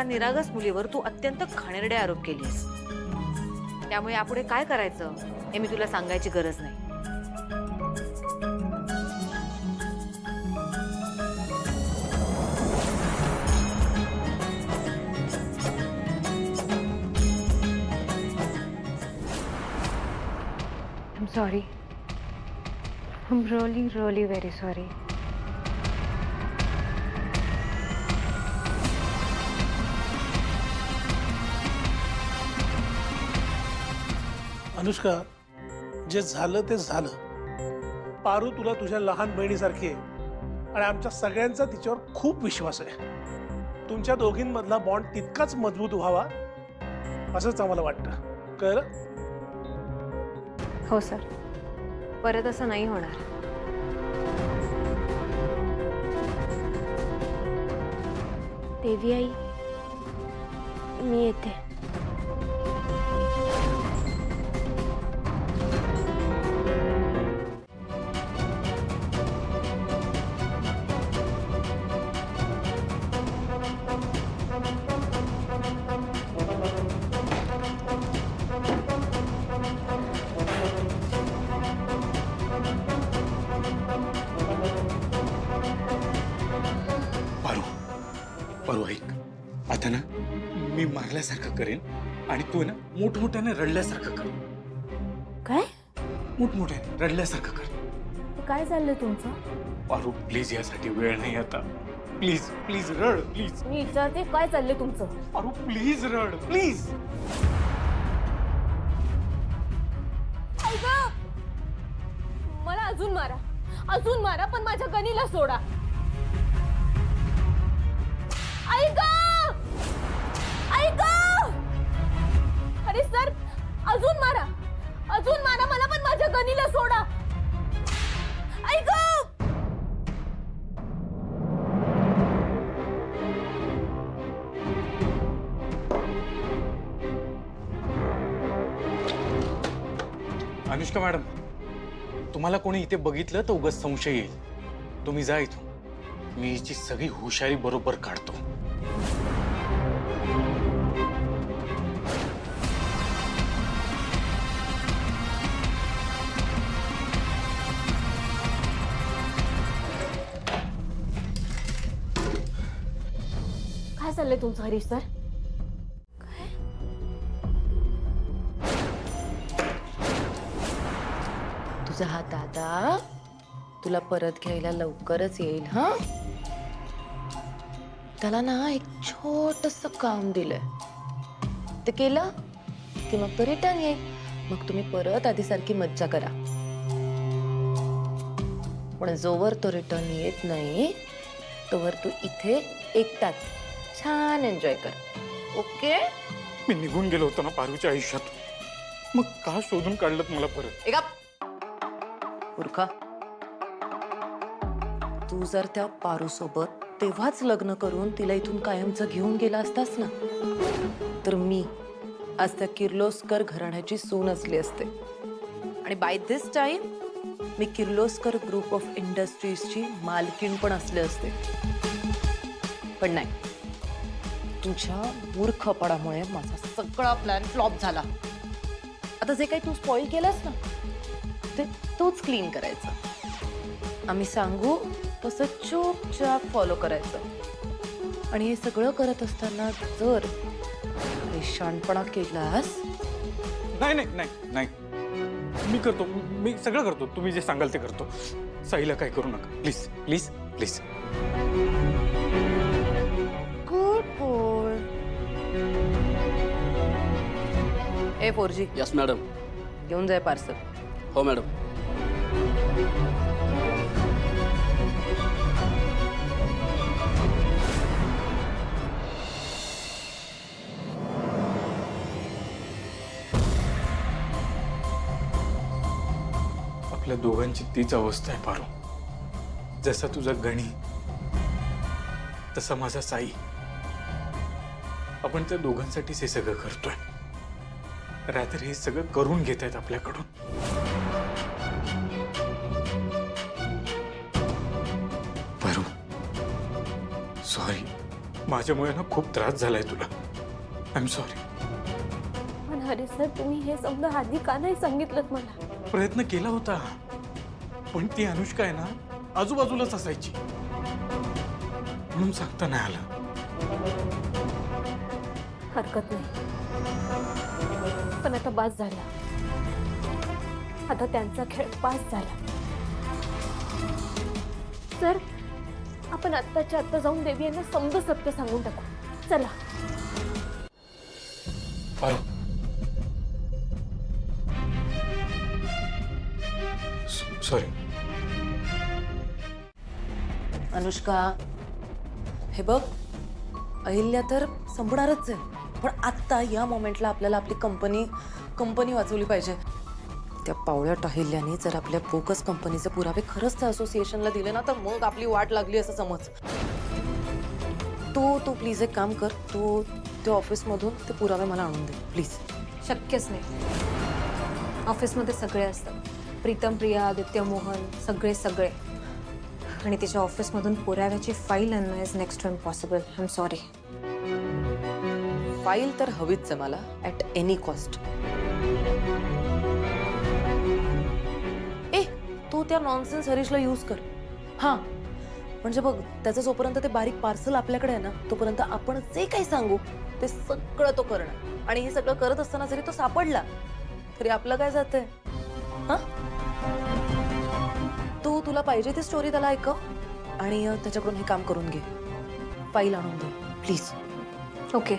निरागस मुलीवर तू अत्यंत घाणेरडे आरोप केलीस। त्यामुळे यापुढे काय करायचं हे मी तुला सांगायची गरज नाही। I'm sorry. I'm really, really very sorry. Anushka, जे झालं ते झालं। पारू तुला तुझ्या लहान बहिणीसारखी आहे आणि आमच्या सगळ्यांचा तिच्यावर खूप विश्वास आहे। तुमच्या दोघींमधला बॉन्ड तितकाच मजबूत व्हावा असंच आम्हाला वाटतं। कळलं? हो सर, परत असं नाही होणार। देवी आई, मी येते। पारू ऐक, आता ना मी मारल्यासारखं करेन आणि तू ना मोठमोठ्याने रडल्यासारखं कर। काय मोठमोठ्याने रडल्यासारखं कर। काय चाललंय तुमचं? पारू प्लीज, यासाठी वेळ नाही आता। प्लीज प्लीज रड, प्लीज। मी विचारते काय चाललंय तुमचं? पारू प्लीज रड, प्लीज। ऐका, मला अजून मारा पण माझ्या गणीला सोडा। ऐका, अरे सर, अजून मारा मला, पण माझ्या गणीला सोडा। ऐका, अनुष्का मॅडम, तुम्हाला कोणी इथे बघितलं तर उगाच संशय येईल। तुम्ही जा इथून, मी हिची सगळी हुशारी बरोबर काढतो। काय चाललंय तुमचं हरीश सर? तुझा हा दादा तुला परत घ्यायला लवकरच येईल। हा, त्याला ना एक छोटंसं काम दिलंय, ते केलं की मग तो रिटर्न येईल। मग तुम्ही परत आधीसारखी मज्जा करा, पण जोवर तो रिटर्न येत नाही तोवर तू इथे एकटाच छान एन्जॉय कर। ओके? मी निघून गेलो होतो ना पारूच्या आयुष्यात, मग का शोधून काढलं मला परत? एका मूर्खा, तू जर त्या पारू सोबत तेव्हाच लग्न करून तिला इथून कायमचं घेऊन गेला असतास ना, तर मी आज त्या किर्लोस्कर घराण्याची सून असली असते आणि बाय दिस टाइम मी किर्लोस्कर ग्रुप ऑफ इंडस्ट्रीजची मालकीण पण असले असते। पण नाही, तुझ्या मूर्खपणामुळे माझा सगळा प्लॅन फ्लॉप झाला। आता जे काही तू स्पॉइल केलंस ना, ते तूच क्लीन करायचं। आम्ही सांगू तसं चुपचाप फॉलो करायचं। आणि हे सगळं करत असताना जर शाणपणा केलास, नाही नाही नाही नाही, मी करतो, मी सगळं करतो। तुम्ही जे सांगाल ते करतो। साईला काय करू नका, please please please. Good boy. A 4G, yes madam. घेऊन जाय पार्सल। हो मॅडम। आपल्या दोघांची तीच अवस्था आहे पारू। जसा तुझा गणी तसा माझा साई, आपण त्या दोघांसाठीच हे सगळं करतोय। रात्री हे सगळं करून घेत आहेत आपल्याकडून। पारू, सॉरी, माझ्यामुळे ना खूप त्रास झालाय तुला. I am sorry. पण हरी सर, तुम्ही हे समजा आधी का नाही सांगितलं मला? प्रयत्न केला होता, पण ती अनुष्का आहे ना आजूबाजूलाच असायची, म्हणून सांगता नाही आलं. हरकत नाही, पण आता बास झाला. आता त्यांचा खेळ पास झाला. सर, आपण आत्ताच्या आत्ता जाऊन देवी यांना समज सत्य सांगून टाकू. चला. पारू, सॉरी. अनुष्का, हे बघ, अहिल्या तर संपणारच आहे, पण आत्ता या मोमेंटला आपल्याला आपली कंपनी वाचवली पाहिजे. त्या पावळ्या अहिल्याने जर आपल्या बोगस कंपनीचे पुरावे खरंच त्या असोसिएशनला दिले ना, तर मग आपली वाट लागली असं समज. तू प्लीज एक काम कर, तू त्या ऑफिसमधून ते पुरावे मला आणून दे प्लीज. शक्यच नाही. ऑफिसमध्ये सगळे असतात. प्रीतम, प्रिया, आदित्य, मोहन, सगळे. आणि तिच्या ऑफिसमधून पुराव्याची फाईल आणणं is next to impossible. I am sorry. File तर हवीच आहे मला, ॲट एनी कॉस्ट. तू त्या नॉनसेन्स हरीशला यूज कर. हां, म्हणजे बघ, त्याचं जोपर्यंत ते बारीक पार्सल आपल्याकडे आहे ना, तोपर्यंत आपण जे काही सांगू ते सगळं तो करणार. आणि हे सगळं करत असताना जरी तो सापडला तरी आपलं काय जातंय? हां, तुला पाहिजे ती स्टोरी त्याला ऐकव आणि त्याच्याकडून हे काम करून घे. फाईल आणून दे प्लीज. ओके.